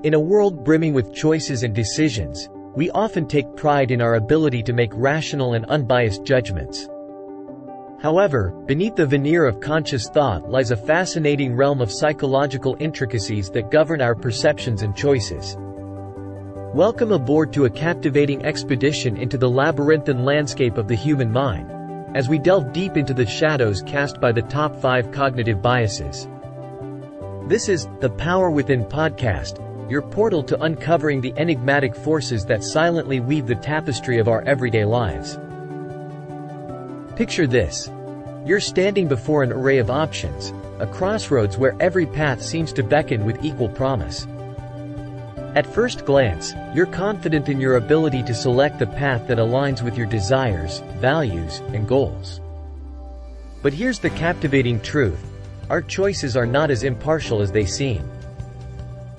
In a world brimming with choices and decisions, we often take pride in our ability to make rational and unbiased judgments. However, beneath the veneer of conscious thought lies a fascinating realm of psychological intricacies that govern our perceptions and choices. Welcome aboard to a captivating expedition into the labyrinthine landscape of the human mind, as we delve deep into the shadows cast by the top 5 cognitive biases. This is the Power Within podcast, your portal to uncovering the enigmatic forces that silently weave the tapestry of our everyday lives. Picture this. You're standing before an array of options, a crossroads where every path seems to beckon with equal promise. At first glance, you're confident in your ability to select the path that aligns with your desires, values, and goals. But here's the captivating truth. Our choices are not as impartial as they seem.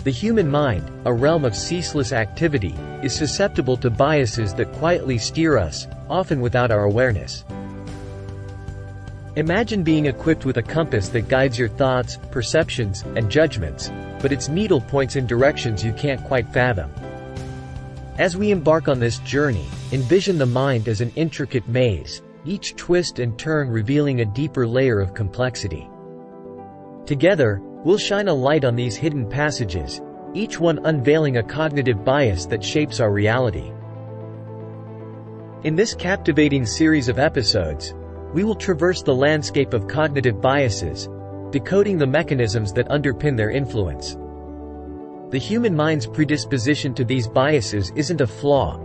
The human mind, a realm of ceaseless activity, is susceptible to biases that quietly steer us, often without our awareness. Imagine being equipped with a compass that guides your thoughts, perceptions, and judgments, but its needle points in directions you can't quite fathom. As we embark on this journey, envision the mind as an intricate maze, each twist and turn revealing a deeper layer of complexity. Together, we'll shine a light on these hidden passages, each one unveiling a cognitive bias that shapes our reality. In this captivating series of episodes, we will traverse the landscape of cognitive biases, decoding the mechanisms that underpin their influence. The human mind's predisposition to these biases isn't a flaw.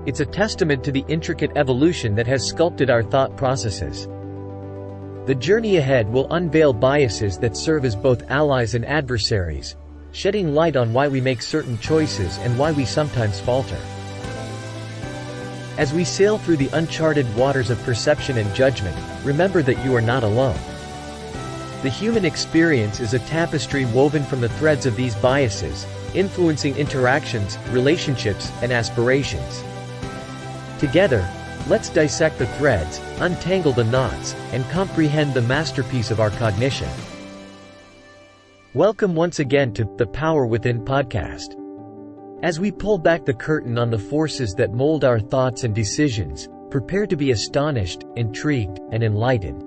It's a testament to the intricate evolution that has sculpted our thought processes. The journey ahead will unveil biases that serve as both allies and adversaries, shedding light on why we make certain choices and why we sometimes falter. As we sail through the uncharted waters of perception and judgment, remember that you are not alone. The human experience is a tapestry woven from the threads of these biases, influencing interactions, relationships, and aspirations. Together, let's dissect the threads, untangle the knots, and comprehend the masterpiece of our cognition. Welcome once again to the Power Within podcast. As we pull back the curtain on the forces that mold our thoughts and decisions, prepare to be astonished, intrigued, and enlightened.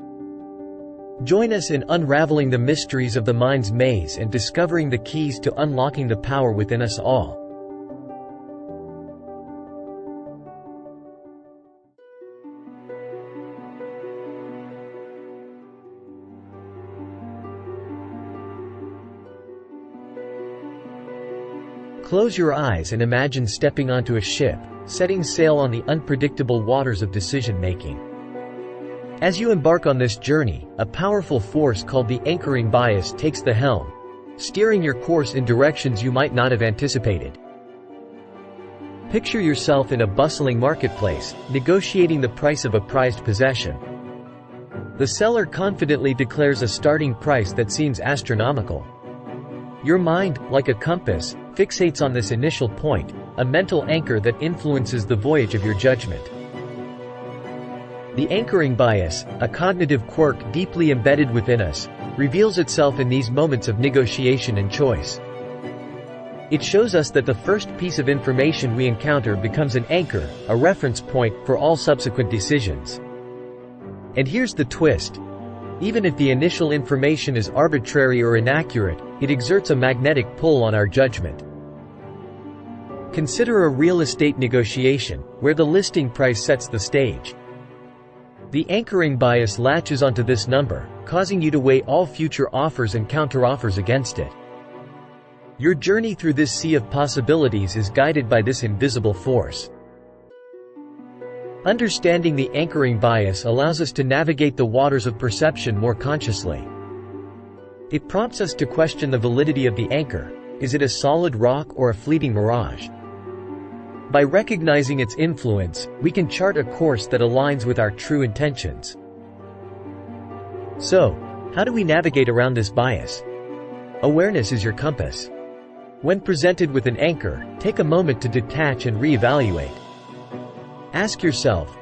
Join us in unraveling the mysteries of the mind's maze and discovering the keys to unlocking the power within us all. Close your eyes and imagine stepping onto a ship, setting sail on the unpredictable waters of decision-making. As you embark on this journey, a powerful force called the anchoring bias takes the helm, steering your course in directions you might not have anticipated. Picture yourself in a bustling marketplace, negotiating the price of a prized possession. The seller confidently declares a starting price that seems astronomical. Your mind, like a compass, fixates on this initial point, a mental anchor that influences the voyage of your judgment. The anchoring bias, a cognitive quirk deeply embedded within us, reveals itself in these moments of negotiation and choice. It shows us that the first piece of information we encounter becomes an anchor, a reference point for all subsequent decisions. And here's the twist. Even if the initial information is arbitrary or inaccurate, it exerts a magnetic pull on our judgment. Consider a real estate negotiation, where the listing price sets the stage. The anchoring bias latches onto this number, causing you to weigh all future offers and counteroffers against it. Your journey through this sea of possibilities is guided by this invisible force. Understanding the anchoring bias allows us to navigate the waters of perception more consciously. It prompts us to question the validity of the anchor. Is it a solid rock or a fleeting mirage? By recognizing its influence, we can chart a course that aligns with our true intentions. So, how do we navigate around this bias? Awareness is your compass. When presented with an anchor, take a moment to detach and reevaluate. Ask yourself,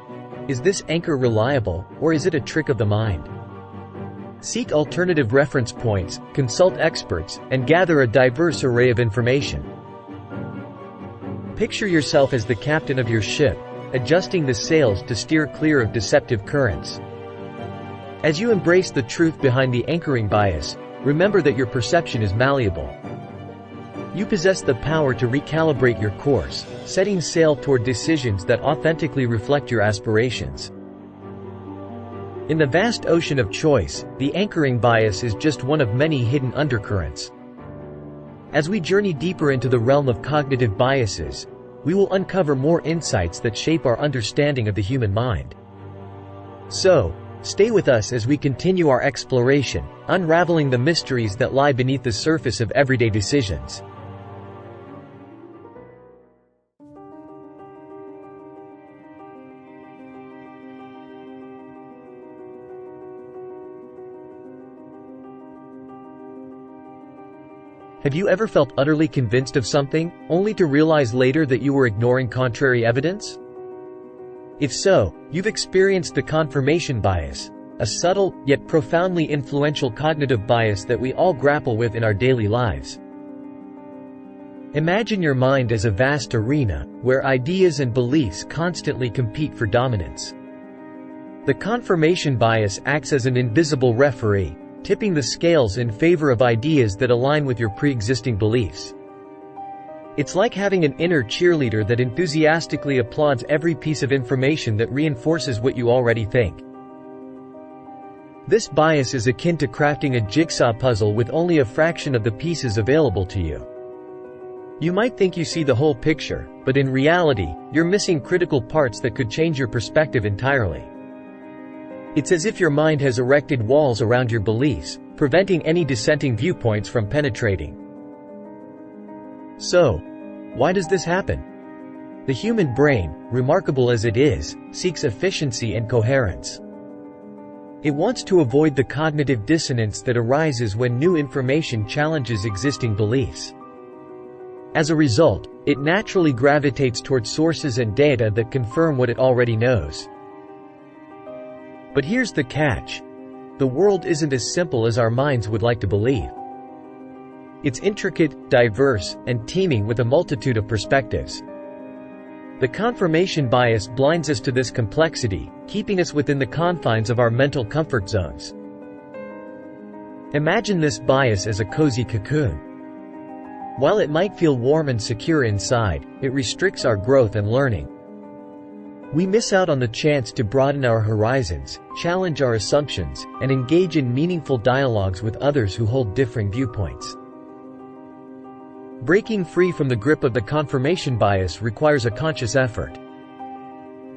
is this anchor reliable, or is it a trick of the mind? Seek alternative reference points, consult experts, and gather a diverse array of information. Picture yourself as the captain of your ship, adjusting the sails to steer clear of deceptive currents. As you embrace the truth behind the anchoring bias, remember that your perception is malleable. You possess the power to recalibrate your course, setting sail toward decisions that authentically reflect your aspirations. In the vast ocean of choice, the anchoring bias is just one of many hidden undercurrents. As we journey deeper into the realm of cognitive biases, we will uncover more insights that shape our understanding of the human mind. So, stay with us as we continue our exploration, unraveling the mysteries that lie beneath the surface of everyday decisions. Have you ever felt utterly convinced of something, only to realize later that you were ignoring contrary evidence? If so, you've experienced the confirmation bias, a subtle, yet profoundly influential cognitive bias that we all grapple with in our daily lives. Imagine your mind as a vast arena, where ideas and beliefs constantly compete for dominance. The confirmation bias acts as an invisible referee, tipping the scales in favor of ideas that align with your pre-existing beliefs. It's like having an inner cheerleader that enthusiastically applauds every piece of information that reinforces what you already think. This bias is akin to crafting a jigsaw puzzle with only a fraction of the pieces available to you. You might think you see the whole picture, but in reality, you're missing critical parts that could change your perspective entirely. It's as if your mind has erected walls around your beliefs, preventing any dissenting viewpoints from penetrating. So, why does this happen? The human brain, remarkable as it is, seeks efficiency and coherence. It wants to avoid the cognitive dissonance that arises when new information challenges existing beliefs. As a result, it naturally gravitates toward sources and data that confirm what it already knows. But here's the catch. The world isn't as simple as our minds would like to believe. It's intricate, diverse, and teeming with a multitude of perspectives. The confirmation bias blinds us to this complexity, keeping us within the confines of our mental comfort zones. Imagine this bias as a cozy cocoon. While it might feel warm and secure inside, it restricts our growth and learning. We miss out on the chance to broaden our horizons, challenge our assumptions, and engage in meaningful dialogues with others who hold differing viewpoints. Breaking free from the grip of the confirmation bias requires a conscious effort.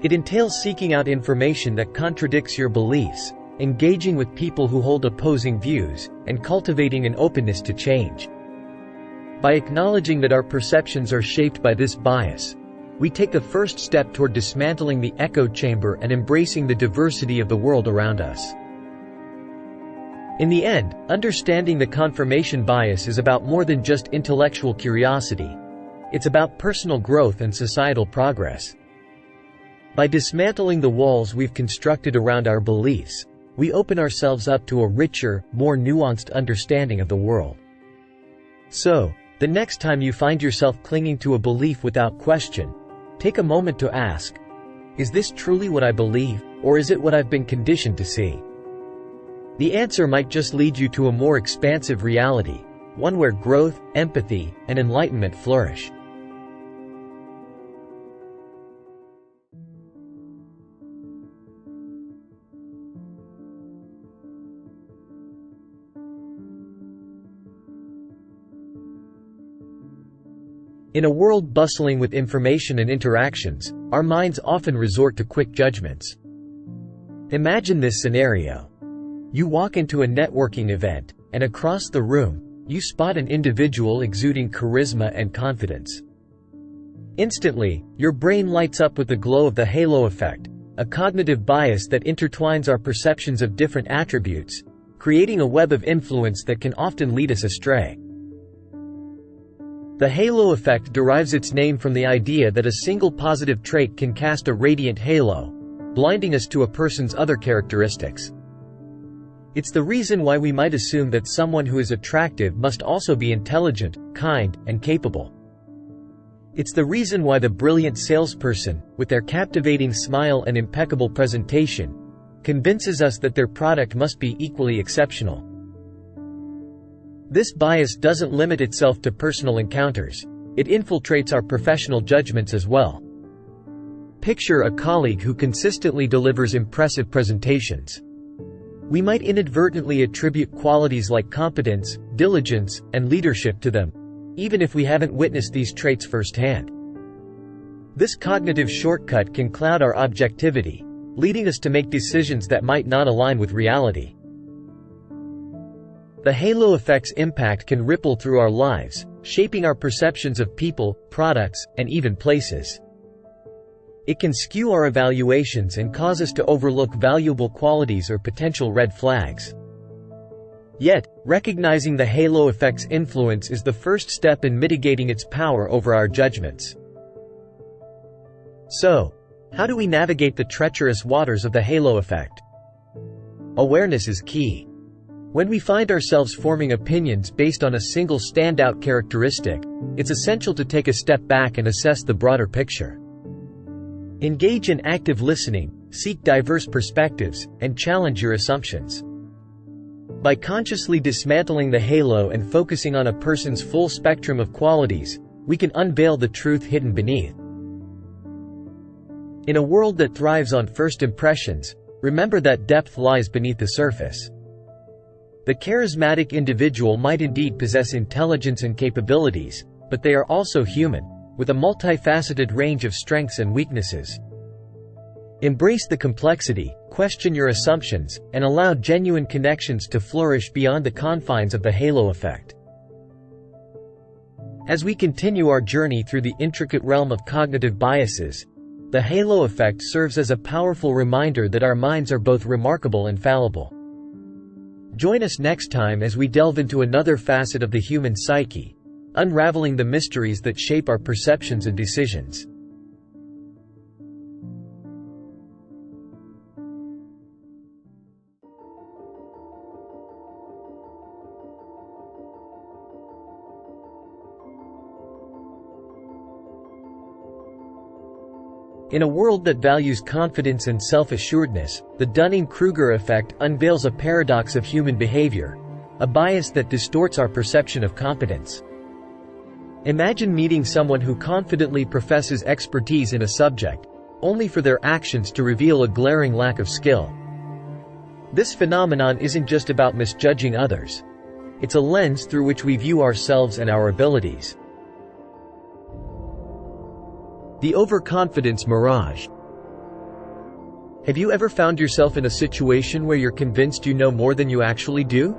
It entails seeking out information that contradicts your beliefs, engaging with people who hold opposing views, and cultivating an openness to change. By acknowledging that our perceptions are shaped by this bias, we take the first step toward dismantling the echo chamber and embracing the diversity of the world around us. In the end, understanding the confirmation bias is about more than just intellectual curiosity. It's about personal growth and societal progress. By dismantling the walls we've constructed around our beliefs, we open ourselves up to a richer, more nuanced understanding of the world. So, the next time you find yourself clinging to a belief without question, take a moment to ask, is this truly what I believe, or is it what I've been conditioned to see? The answer might just lead you to a more expansive reality, one where growth, empathy, and enlightenment flourish. In a world bustling with information and interactions, our minds often resort to quick judgments. Imagine this scenario. You walk into a networking event, and across the room, you spot an individual exuding charisma and confidence. Instantly, your brain lights up with the glow of the halo effect, a cognitive bias that intertwines our perceptions of different attributes, creating a web of influence that can often lead us astray. The halo effect derives its name from the idea that a single positive trait can cast a radiant halo, blinding us to a person's other characteristics. It's the reason why we might assume that someone who is attractive must also be intelligent, kind, and capable. It's the reason why the brilliant salesperson, with their captivating smile and impeccable presentation, convinces us that their product must be equally exceptional. This bias doesn't limit itself to personal encounters. It infiltrates our professional judgments as well. Picture a colleague who consistently delivers impressive presentations. We might inadvertently attribute qualities like competence, diligence, and leadership to them, even if we haven't witnessed these traits firsthand. This cognitive shortcut can cloud our objectivity, leading us to make decisions that might not align with reality. The halo effect's impact can ripple through our lives, shaping our perceptions of people, products, and even places. It can skew our evaluations and cause us to overlook valuable qualities or potential red flags. Yet, recognizing the halo effect's influence is the first step in mitigating its power over our judgments. So, how do we navigate the treacherous waters of the halo effect? Awareness is key. When we find ourselves forming opinions based on a single standout characteristic, it's essential to take a step back and assess the broader picture. Engage in active listening, seek diverse perspectives, and challenge your assumptions. By consciously dismantling the halo and focusing on a person's full spectrum of qualities, we can unveil the truth hidden beneath. In a world that thrives on first impressions, remember that depth lies beneath the surface. The charismatic individual might indeed possess intelligence and capabilities, but they are also human, with a multifaceted range of strengths and weaknesses. Embrace the complexity, question your assumptions, and allow genuine connections to flourish beyond the confines of the halo effect. As we continue our journey through the intricate realm of cognitive biases, the halo effect serves as a powerful reminder that our minds are both remarkable and fallible. Join us next time as we delve into another facet of the human psyche, unraveling the mysteries that shape our perceptions and decisions. In a world that values confidence and self-assuredness, the Dunning-Kruger effect unveils a paradox of human behavior, a bias that distorts our perception of competence. Imagine meeting someone who confidently professes expertise in a subject, only for their actions to reveal a glaring lack of skill. This phenomenon isn't just about misjudging others. It's a lens through which we view ourselves and our abilities. The overconfidence mirage. Have you ever found yourself in a situation where you're convinced you know more than you actually do?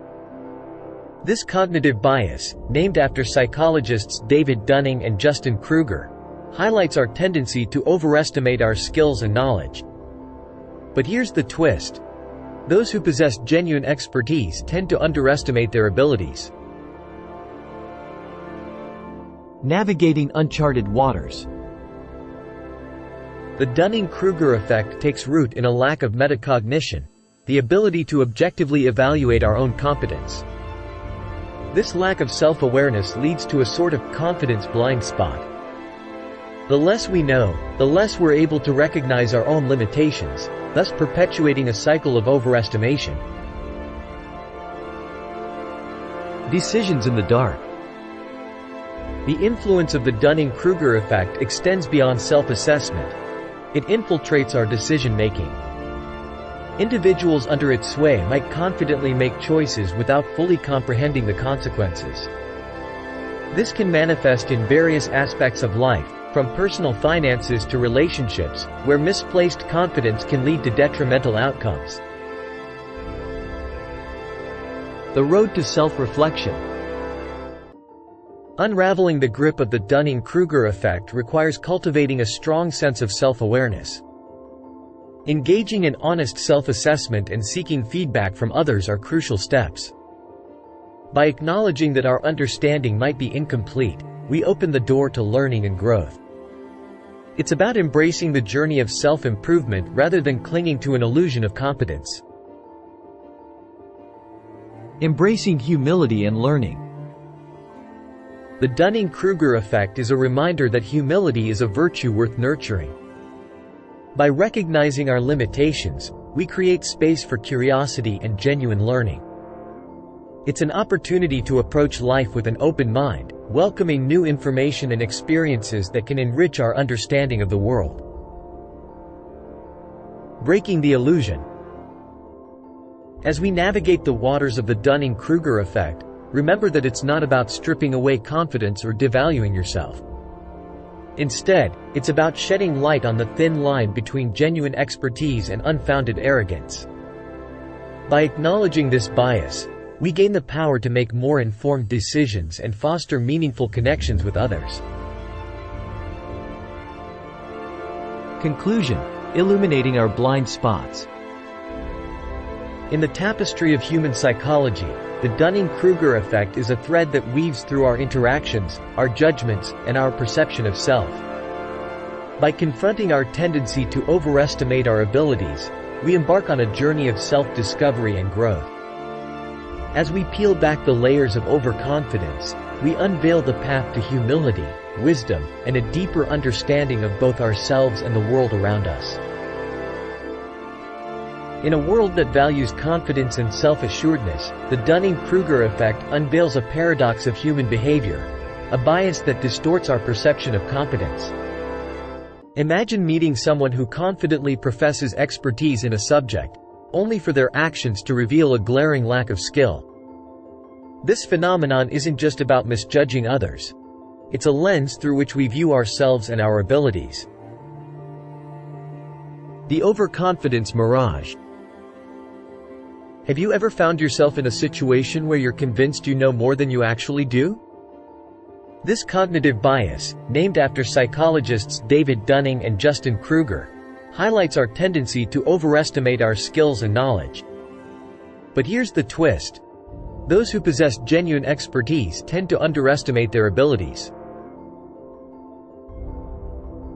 This cognitive bias, named after psychologists David Dunning and Dunning-Kruger, highlights our tendency to overestimate our skills and knowledge. But here's the twist. Those who possess genuine expertise tend to underestimate their abilities. Navigating uncharted waters. The Dunning-Kruger effect takes root in a lack of metacognition, the ability to objectively evaluate our own competence. This lack of self-awareness leads to a sort of confidence blind spot. The less we know, the less we're able to recognize our own limitations, thus perpetuating a cycle of overestimation. Decisions in the dark. The influence of the Dunning-Kruger effect extends beyond self-assessment. It infiltrates our decision-making. Individuals under its sway might confidently make choices without fully comprehending the consequences. This can manifest in various aspects of life, from personal finances to relationships, where misplaced confidence can lead to detrimental outcomes. The road to self-reflection. Unraveling the grip of the Dunning-Kruger effect requires cultivating a strong sense of self-awareness. Engaging in honest self-assessment and seeking feedback from others are crucial steps. By acknowledging that our understanding might be incomplete, we open the door to learning and growth. It's about embracing the journey of self-improvement rather than clinging to an illusion of competence. Embracing humility and learning. The Dunning-Kruger effect is a reminder that humility is a virtue worth nurturing. By recognizing our limitations, we create space for curiosity and genuine learning. It's an opportunity to approach life with an open mind, welcoming new information and experiences that can enrich our understanding of the world. Breaking the illusion. As we navigate the waters of the Dunning-Kruger effect, remember that it's not about stripping away confidence or devaluing yourself. Instead, it's about shedding light on the thin line between genuine expertise and unfounded arrogance. By acknowledging this bias, we gain the power to make more informed decisions and foster meaningful connections with others. Conclusion: illuminating our blind spots. In the tapestry of human psychology, the Dunning-Kruger effect is a thread that weaves through our interactions, our judgments, and our perception of self. By confronting our tendency to overestimate our abilities, we embark on a journey of self-discovery and growth. As we peel back the layers of overconfidence, we unveil the path to humility, wisdom, and a deeper understanding of both ourselves and the world around us. In a world that values confidence and self-assuredness, the Dunning-Kruger effect unveils a paradox of human behavior, a bias that distorts our perception of competence. Imagine meeting someone who confidently professes expertise in a subject, only for their actions to reveal a glaring lack of skill. This phenomenon isn't just about misjudging others. It's a lens through which we view ourselves and our abilities. The overconfidence mirage. Have you ever found yourself in a situation where you're convinced you know more than you actually do? This cognitive bias, named after psychologists David Dunning and Justin Kruger, highlights our tendency to overestimate our skills and knowledge. But here's the twist. Those who possess genuine expertise tend to underestimate their abilities.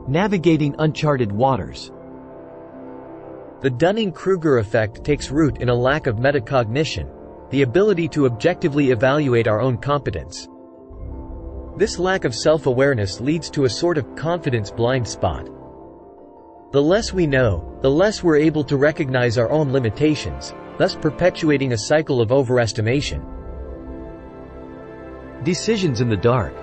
Navigating uncharted waters. The Dunning-Kruger effect takes root in a lack of metacognition, the ability to objectively evaluate our own competence. This lack of self-awareness leads to a sort of confidence blind spot. The less we know, the less we're able to recognize our own limitations, thus perpetuating a cycle of overestimation. Decisions in the dark.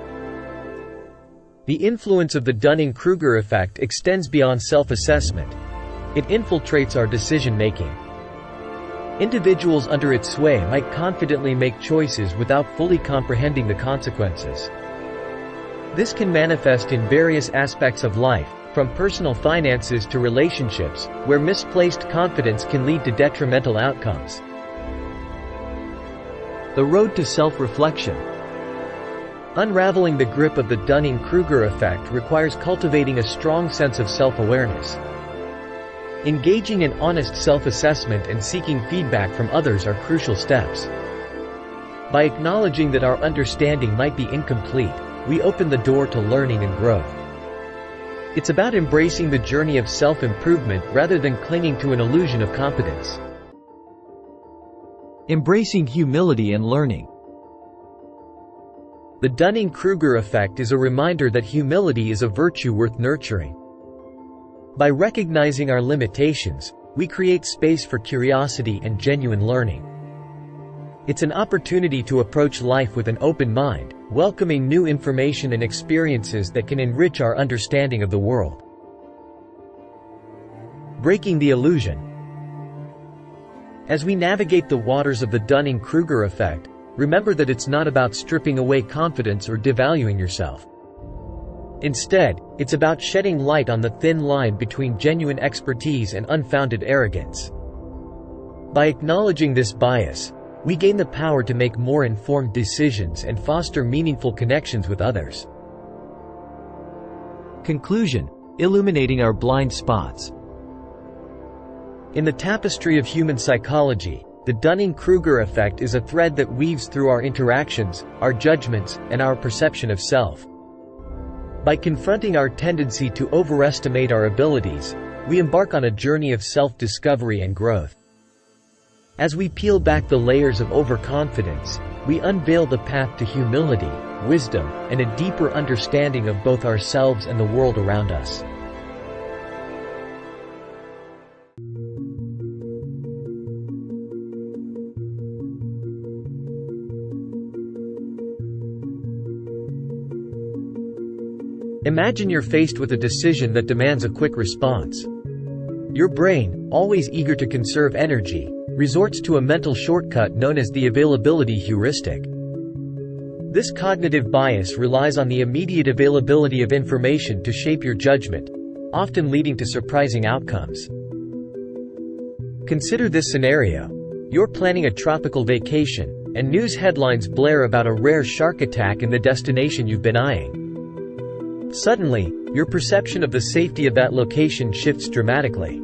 The influence of the Dunning-Kruger effect extends beyond self-assessment. It infiltrates our decision-making. Individuals under its sway might confidently make choices without fully comprehending the consequences. This can manifest in various aspects of life, from personal finances to relationships, where misplaced confidence can lead to detrimental outcomes. The road to self-reflection. Unraveling the grip of the Dunning-Kruger effect requires cultivating a strong sense of self-awareness. Engaging in honest self-assessment and seeking feedback from others are crucial steps. By acknowledging that our understanding might be incomplete, we open the door to learning and growth. It's about embracing the journey of self-improvement rather than clinging to an illusion of competence. Embracing humility and learning. The Dunning-Kruger effect is a reminder that humility is a virtue worth nurturing. By recognizing our limitations, we create space for curiosity and genuine learning. It's an opportunity to approach life with an open mind, welcoming new information and experiences that can enrich our understanding of the world. Breaking the illusion. As we navigate the waters of the Dunning-Kruger effect, remember that it's not about stripping away confidence or devaluing yourself. Instead, it's about shedding light on the thin line between genuine expertise and unfounded arrogance. By acknowledging this bias, we gain the power to make more informed decisions and foster meaningful connections with others. Conclusion: illuminating our blind spots. In the tapestry of human psychology, the Dunning-Kruger effect is a thread that weaves through our interactions, our judgments, and our perception of self. By confronting our tendency to overestimate our abilities, we embark on a journey of self-discovery and growth. As we peel back the layers of overconfidence, we unveil the path to humility, wisdom, and a deeper understanding of both ourselves and the world around us. Imagine you're faced with a decision that demands a quick response. Your brain, always eager to conserve energy, resorts to a mental shortcut known as the availability heuristic. This cognitive bias relies on the immediate availability of information to shape your judgment, often leading to surprising outcomes. Consider this scenario. You're planning a tropical vacation, and news headlines blare about a rare shark attack in the destination you've been eyeing. Suddenly, your perception of the safety of that location shifts dramatically.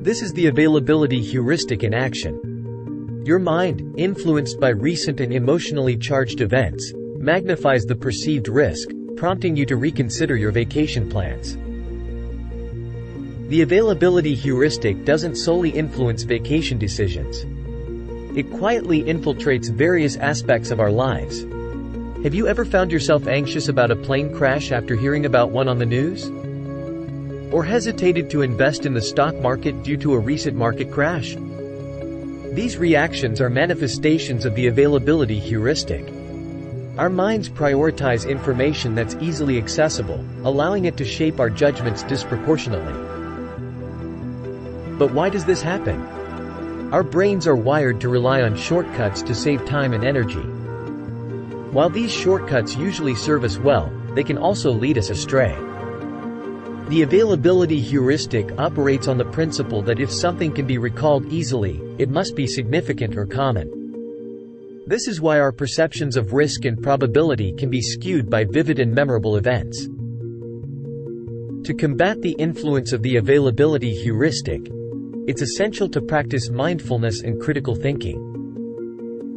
This is the availability heuristic in action. Your mind, influenced by recent and emotionally charged events, magnifies the perceived risk, prompting you to reconsider your vacation plans. The availability heuristic doesn't solely influence vacation decisions. It quietly infiltrates various aspects of our lives. Have you ever found yourself anxious about a plane crash after hearing about one on the news? Or hesitated to invest in the stock market due to a recent market crash? These reactions are manifestations of the availability heuristic. Our minds prioritize information that's easily accessible, allowing it to shape our judgments disproportionately. But why does this happen? Our brains are wired to rely on shortcuts to save time and energy. While these shortcuts usually serve us well, they can also lead us astray. The availability heuristic operates on the principle that if something can be recalled easily, it must be significant or common. This is why our perceptions of risk and probability can be skewed by vivid and memorable events. To combat the influence of the availability heuristic, it's essential to practice mindfulness and critical thinking.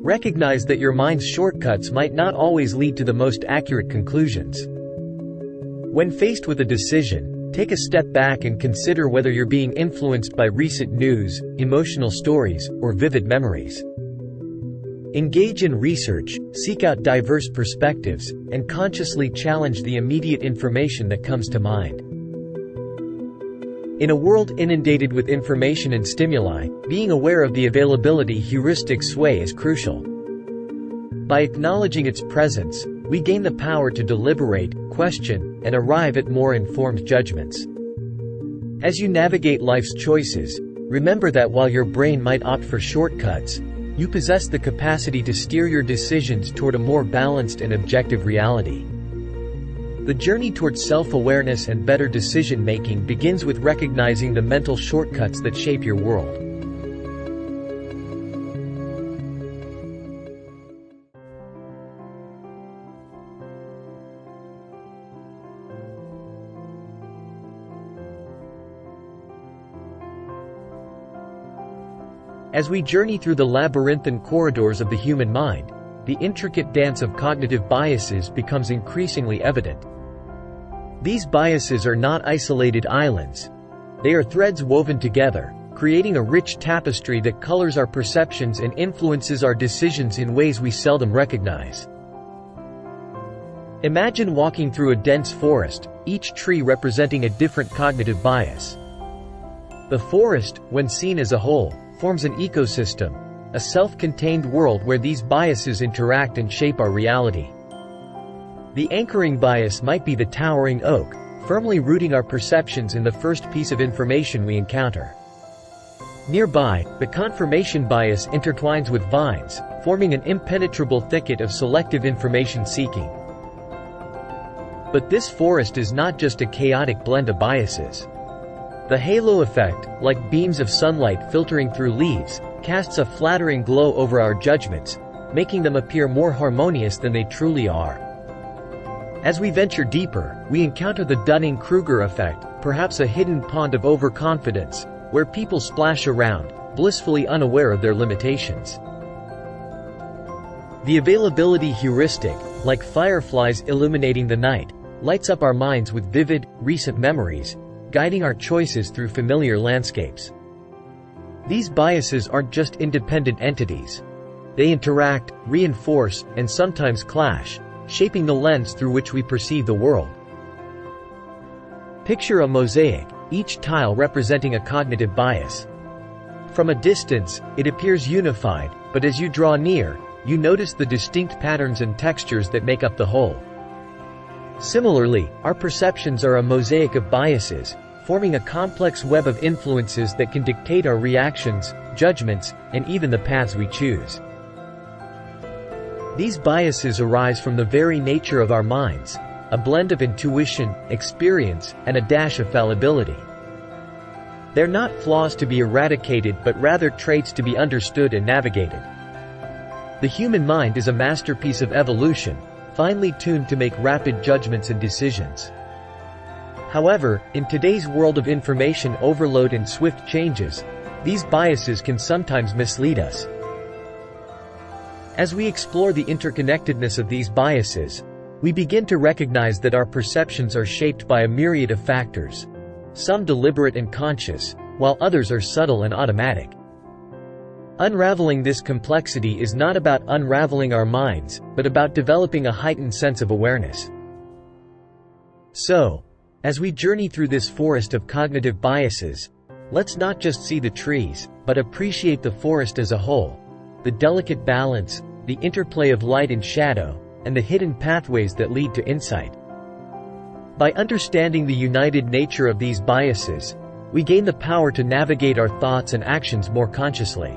Recognize that your mind's shortcuts might not always lead to the most accurate conclusions. When faced with a decision, take a step back and consider whether you're being influenced by recent news, emotional stories, or vivid memories. Engage in research, seek out diverse perspectives, and consciously challenge the immediate information that comes to mind. In a world inundated with information and stimuli, being aware of the availability heuristic sway is crucial. By acknowledging its presence, we gain the power to deliberate, question, and arrive at more informed judgments. As you navigate life's choices, remember that while your brain might opt for shortcuts, you possess the capacity to steer your decisions toward a more balanced and objective reality. The journey towards self-awareness and better decision-making begins with recognizing the mental shortcuts that shape your world. As we journey through the labyrinthine corridors of the human mind, the intricate dance of cognitive biases becomes increasingly evident. These biases are not isolated islands. They are threads woven together, creating a rich tapestry that colors our perceptions and influences our decisions in ways we seldom recognize. Imagine walking through a dense forest, each tree representing a different cognitive bias. The forest, when seen as a whole, forms an ecosystem, a self-contained world where these biases interact and shape our reality. The anchoring bias might be the towering oak, firmly rooting our perceptions in the first piece of information we encounter. Nearby, the confirmation bias intertwines with vines, forming an impenetrable thicket of selective information seeking. But this forest is not just a chaotic blend of biases. The halo effect, like beams of sunlight filtering through leaves, casts a flattering glow over our judgments, making them appear more harmonious than they truly are. As we venture deeper, we encounter the Dunning-Kruger effect, perhaps a hidden pond of overconfidence, where people splash around, blissfully unaware of their limitations. The availability heuristic, like fireflies illuminating the night, lights up our minds with vivid, recent memories, guiding our choices through familiar landscapes. These biases aren't just independent entities. They interact, reinforce, and sometimes clash, shaping the lens through which we perceive the world. Picture a mosaic, each tile representing a cognitive bias. From a distance, it appears unified, but as you draw near, you notice the distinct patterns and textures that make up the whole. Similarly, our perceptions are a mosaic of biases, forming a complex web of influences that can dictate our reactions, judgments, and even the paths we choose. These biases arise from the very nature of our minds, a blend of intuition, experience, and a dash of fallibility. They're not flaws to be eradicated but rather traits to be understood and navigated. The human mind is a masterpiece of evolution, finely tuned to make rapid judgments and decisions. However, in today's world of information overload and swift changes, these biases can sometimes mislead us. As we explore the interconnectedness of these biases, we begin to recognize that our perceptions are shaped by a myriad of factors, some deliberate and conscious, while others are subtle and automatic. Unraveling this complexity is not about unraveling our minds, but about developing a heightened sense of awareness. So, as we journey through this forest of cognitive biases, let's not just see the trees, but appreciate the forest as a whole, the delicate balance, the interplay of light and shadow, and the hidden pathways that lead to insight. By understanding the united nature of these biases, we gain the power to navigate our thoughts and actions more consciously.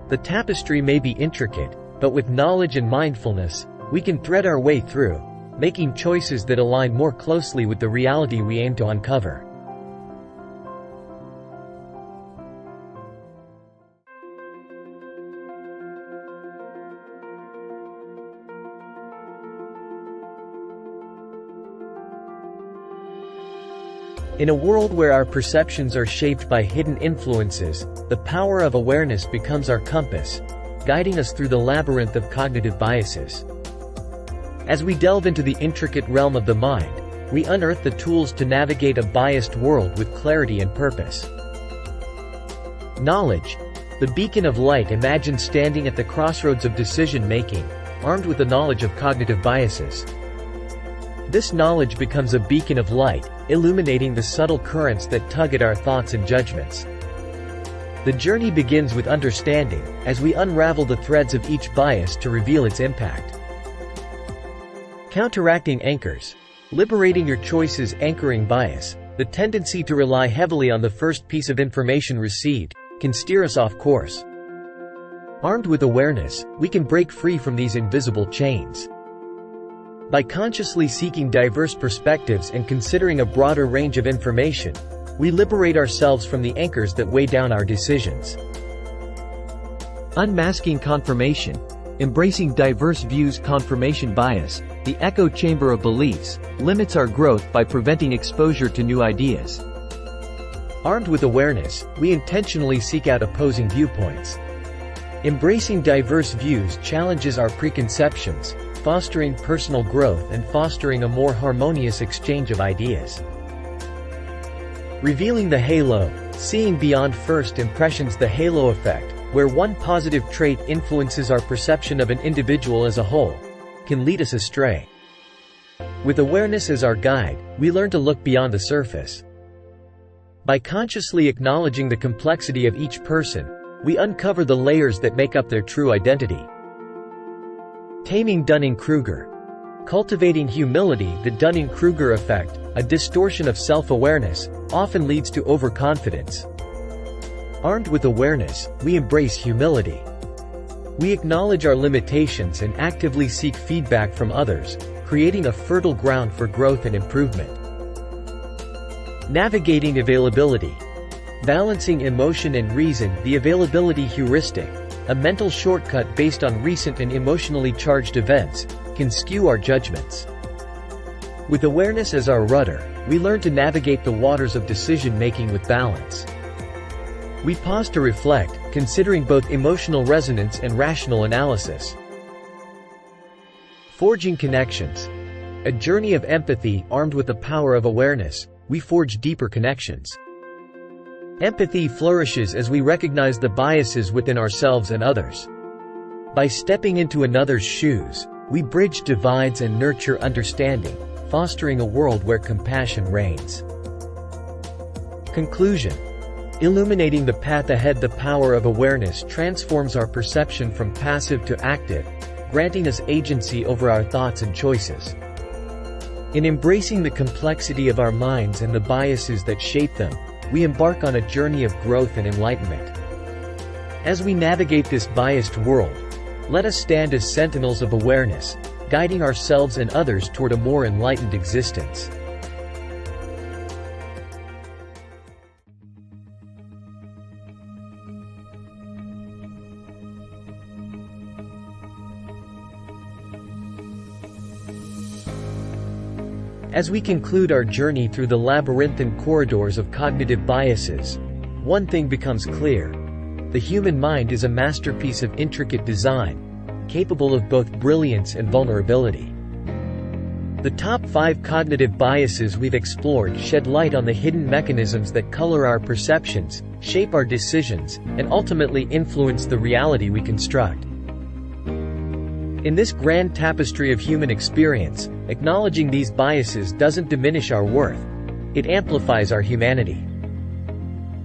The tapestry may be intricate, but with knowledge and mindfulness, we can thread our way through, making choices that align more closely with the reality we aim to uncover. In a world where our perceptions are shaped by hidden influences, the power of awareness becomes our compass, guiding us through the labyrinth of cognitive biases. As we delve into the intricate realm of the mind, we unearth the tools to navigate a biased world with clarity and purpose. Knowledge, the beacon of light. Imagine standing at the crossroads of decision-making, armed with the knowledge of cognitive biases. This knowledge becomes a beacon of light, illuminating the subtle currents that tug at our thoughts and judgments. The journey begins with understanding, as we unravel the threads of each bias to reveal its impact. Counteracting anchors. Liberating your choices. Anchoring bias, the tendency to rely heavily on the first piece of information received, can steer us off course. Armed with awareness, we can break free from these invisible chains. By consciously seeking diverse perspectives and considering a broader range of information, we liberate ourselves from the anchors that weigh down our decisions. Unmasking confirmation. Embracing diverse views. Confirmation bias, the echo chamber of beliefs, limits our growth by preventing exposure to new ideas. Armed with awareness, we intentionally seek out opposing viewpoints. Embracing diverse views challenges our preconceptions, fostering personal growth and fostering a more harmonious exchange of ideas. Revealing the halo. Seeing beyond first impressions. The halo effect, where one positive trait influences our perception of an individual as a whole, can lead us astray. With awareness as our guide, we learn to look beyond the surface. By consciously acknowledging the complexity of each person, we uncover the layers that make up their true identity. Taming Dunning-Kruger. Cultivating humility. The Dunning-Kruger effect, a distortion of self-awareness, often leads to overconfidence. Armed with awareness, we embrace humility. We acknowledge our limitations and actively seek feedback from others, creating a fertile ground for growth and improvement. Navigating availability. Balancing emotion and reason. The availability heuristic, a mental shortcut based on recent and emotionally charged events, can skew our judgments. With awareness as our rudder, we learn to navigate the waters of decision-making with balance. We pause to reflect, considering both emotional resonance and rational analysis. Forging connections. A journey of empathy. Armed with the power of awareness, we forge deeper connections. Empathy flourishes as we recognize the biases within ourselves and others. By stepping into another's shoes, We bridge divides and nurture understanding, fostering a world where compassion reigns. Conclusion. Illuminating the path ahead. The power of awareness transforms our perception from passive to active, granting us agency over our thoughts and choices. In embracing the complexity of our minds and the biases that shape them, we embark on a journey of growth and enlightenment. As we navigate this biased world, let us stand as sentinels of awareness, guiding ourselves and others toward a more enlightened existence. As we conclude our journey through the labyrinthine corridors of cognitive biases, one thing becomes clear. The human mind is a masterpiece of intricate design, capable of both brilliance and vulnerability. The top 5 cognitive biases we've explored shed light on the hidden mechanisms that color our perceptions, shape our decisions, and ultimately influence the reality we construct. In this grand tapestry of human experience, acknowledging these biases doesn't diminish our worth. It amplifies our humanity.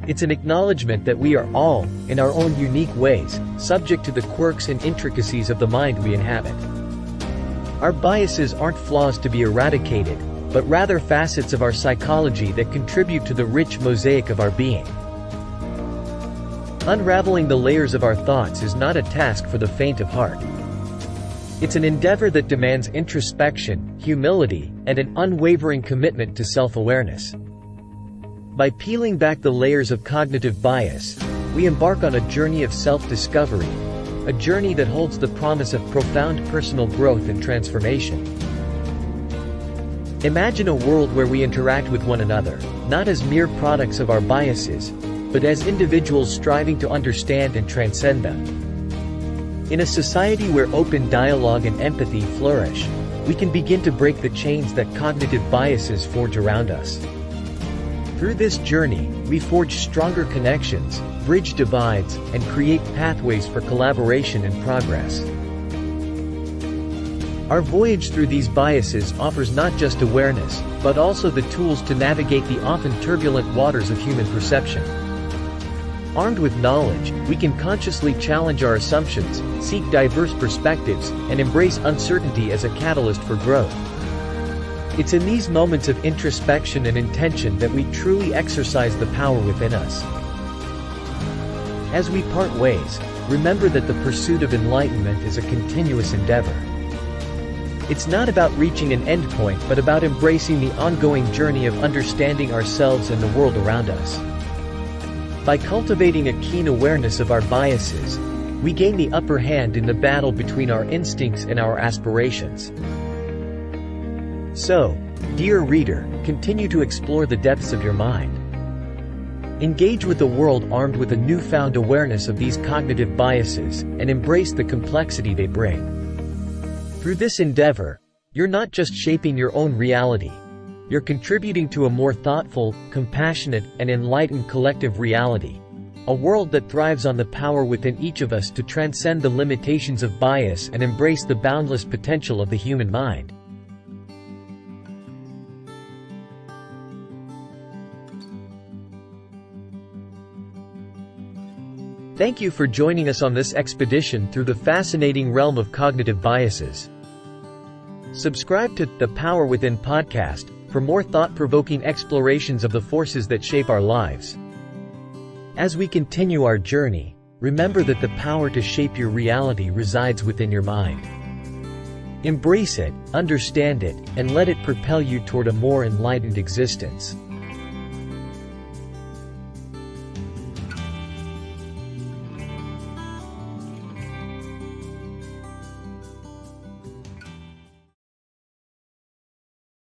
It's an acknowledgement that we are all, in our own unique ways, subject to the quirks and intricacies of the mind we inhabit. Our biases aren't flaws to be eradicated, but rather facets of our psychology that contribute to the rich mosaic of our being. Unraveling the layers of our thoughts is not a task for the faint of heart. It's an endeavor that demands introspection, humility, and an unwavering commitment to self-awareness. By peeling back the layers of cognitive bias, we embark on a journey of self-discovery, a journey that holds the promise of profound personal growth and transformation. Imagine a world where we interact with one another, not as mere products of our biases, but as individuals striving to understand and transcend them. In a society where open dialogue and empathy flourish, we can begin to break the chains that cognitive biases forge around us. Through this journey, we forge stronger connections, bridge divides, and create pathways for collaboration and progress. Our voyage through these biases offers not just awareness, but also the tools to navigate the often turbulent waters of human perception. Armed with knowledge, we can consciously challenge our assumptions, seek diverse perspectives, and embrace uncertainty as a catalyst for growth. It's in these moments of introspection and intention that we truly exercise the power within us. As we part ways, remember that the pursuit of enlightenment is a continuous endeavor. It's not about reaching an endpoint but about embracing the ongoing journey of understanding ourselves and the world around us. By cultivating a keen awareness of our biases, we gain the upper hand in the battle between our instincts and our aspirations. So, dear reader, continue to explore the depths of your mind. Engage with the world armed with a newfound awareness of these cognitive biases, and embrace the complexity they bring. Through this endeavor, you're not just shaping your own reality. You're contributing to a more thoughtful, compassionate, and enlightened collective reality. A world that thrives on the power within each of us to transcend the limitations of bias and embrace the boundless potential of the human mind. Thank you for joining us on this expedition through the fascinating realm of cognitive biases. Subscribe to the Power Within podcast for more thought-provoking explorations of the forces that shape our lives. As we continue our journey, remember that the power to shape your reality resides within your mind. Embrace it, understand it, and let it propel you toward a more enlightened existence.